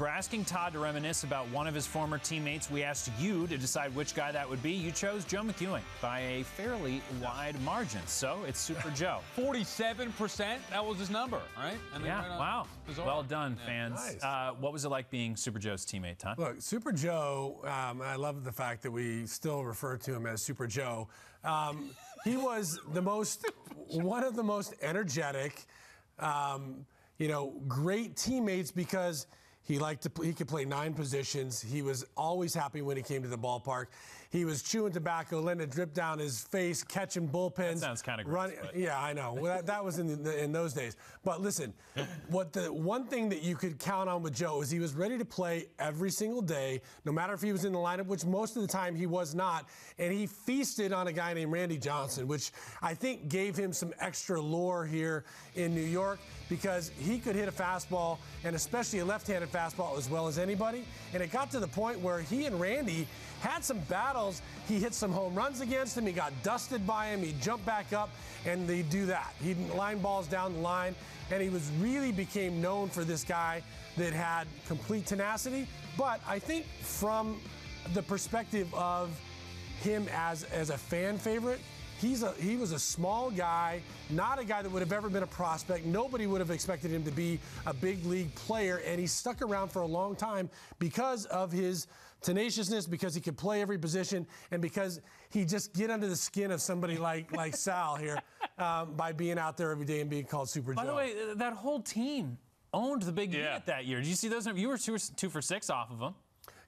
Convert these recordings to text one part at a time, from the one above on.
We're asking Todd to reminisce about one of his former teammates. We asked you to decide which guy that would be. You chose Joe McEwing by a fairly wide margin. So it's Super Joe. 47%, that was his number, right? I mean, yeah, wow. Bizarre. Well done, fans. Nice. What was it like being Super Joe's teammate, Todd? Look, Super Joe, I love the fact that we still refer to him as Super Joe. He was one of the most energetic, great teammates because he could play 9 positions. He was always happy when he came to the ballpark. He was chewing tobacco, letting it drip down his face, catching bullpens. That sounds kind of gross. Yeah, I know. Well, that was in those days. But listen, the one thing that you could count on with Joe is he was ready to play every single day, no matter if he was in the lineup, which most of the time he was not. And he feasted on a guy named Randy Johnson, which I think gave him some extra lure here in New York because he could hit a fastball, and especially a left-handed fastball, as well as anybody. And it got to the point where he and Randy had some battles. He hit some home runs against him. He got dusted by him. He jumped back up, and they do that. He'd line balls down the line, and he really became known for this guy that had complete tenacity. But I think from the perspective of him as a fan favorite, he was a small guy, not a guy that would have ever been a prospect. Nobody would have expected him to be a big league player, and he stuck around for a long time because of his tenaciousness, because he could play every position, and because he just get under the skin of somebody like Sal here by being out there every day and being called Super Joe. By the way, that whole team owned the big hit that year. Did you see those? You were 2 for 6 off of them.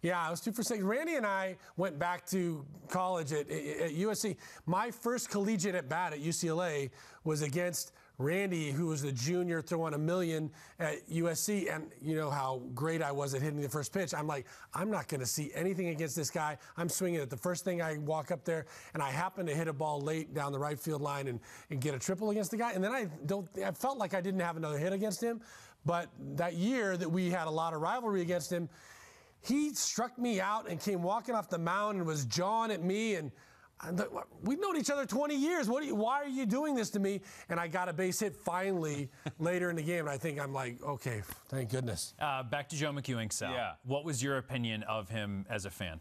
Yeah, I was 2 for 6. Randy and I went back to college at USC. My first collegiate at bat at UCLA was against Randy, who was the junior throwing $1 million at USC. And you know how great I was at hitting the first pitch. I'm like, I'm not going to see anything against this guy. I'm swinging it the first thing I walk up there, and I happen to hit a ball late down the right field line and get a triple against the guy. And then I felt like I didn't have another hit against him. But that year that we had a lot of rivalry against him, he struck me out and came walking off the mound and was jawing at me. And we've known each other 20 years. Why are you doing this to me? And I got a base hit finally later in the game. And I think I'm like, okay, thank goodness. Back to Joe McEwing, Sal. Yeah. What was your opinion of him as a fan?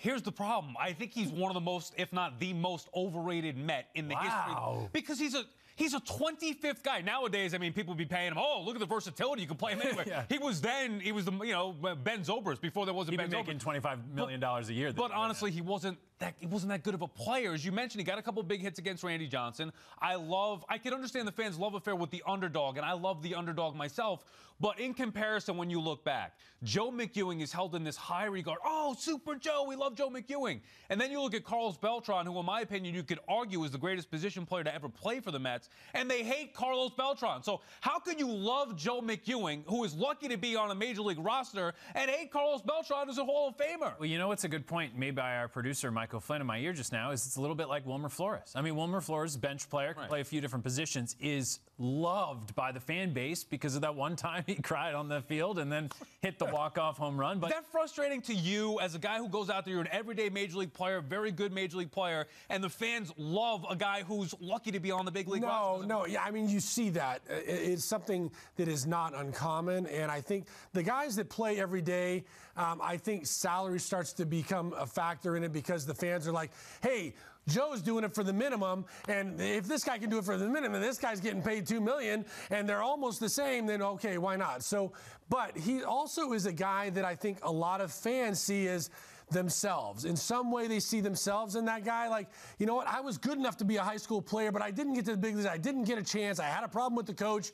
Here's the problem. I think he's one of the most, if not the most overrated Met in the history. Because he's a 25th guy. Nowadays, I mean, people be paying him, oh, look at the versatility. You can play him anywhere. Yeah. He was the, Ben Zobrist before there was a Ben Zobrist. He'd been making $25 million a year. But honestly, he wasn't that good of a player. As you mentioned, he got a couple big hits against Randy Johnson. I can understand the fans' love affair with the underdog, and I love the underdog myself. But in comparison, when you look back, Joe McEwing is held in this high regard. Oh, Super Joe, we love Joe McEwing. And then you look at Carlos Beltran, who in my opinion you could argue is the greatest position player to ever play for the Mets, and they hate Carlos Beltran. So how can you love Joe McEwing, who is lucky to be on a major league roster, and hate Carlos Beltran, who's a Hall of Famer? Well, you know what's a good point made by our producer, Michael Flynn, in my ear just now, is it's a little bit like Wilmer Flores. I mean, Wilmer Flores, bench player, can play a few different positions, is loved by the fan base because of that one time he cried on the field and then hit the walk-off home run. But is that frustrating to you as a guy who goes out there, you're an everyday major league player, very good major league player, and the fans love a guy who's lucky to be on the big league roster? No, yeah, I mean, you see that. It's something that is not uncommon, and I think the guys that play every day, I think salary starts to become a factor in it because the fans are like, hey, Joe's doing it for the minimum, and if this guy can do it for the minimum, and this guy's getting paid $2 million, and they're almost the same, then okay, why not? So, but he also is a guy that I think a lot of fans see as themselves. In some way, they see themselves in that guy. Like, you know what? I was good enough to be a high school player, but I didn't get to the big leagues. I didn't get a chance. I had a problem with the coach.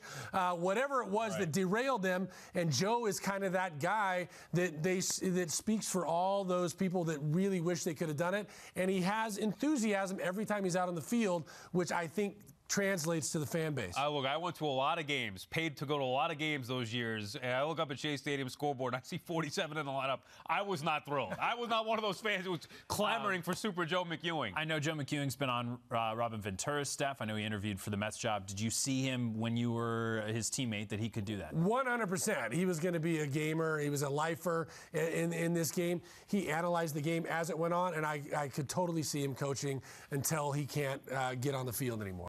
Whatever it was that derailed them. And Joe is kind of that guy that speaks for all those people that really wish they could have done it. And he has enthusiasm every time he's out on the field, which I think translates to the fan base. Look, I went to a lot of games, paid to go to a lot of games those years, and I look up at Shea Stadium scoreboard, and I see 47 in the lineup. I was not thrilled. I was not one of those fans who was clamoring for Super Joe McEwing. I know Joe McEwing's been on Robin Ventura's staff. I know he interviewed for the Mets job. Did you see him when you were his teammate that he could do that? 100%. He was going to be a gamer. He was a lifer in this game. He analyzed the game as it went on, and I could totally see him coaching until he can't get on the field anymore.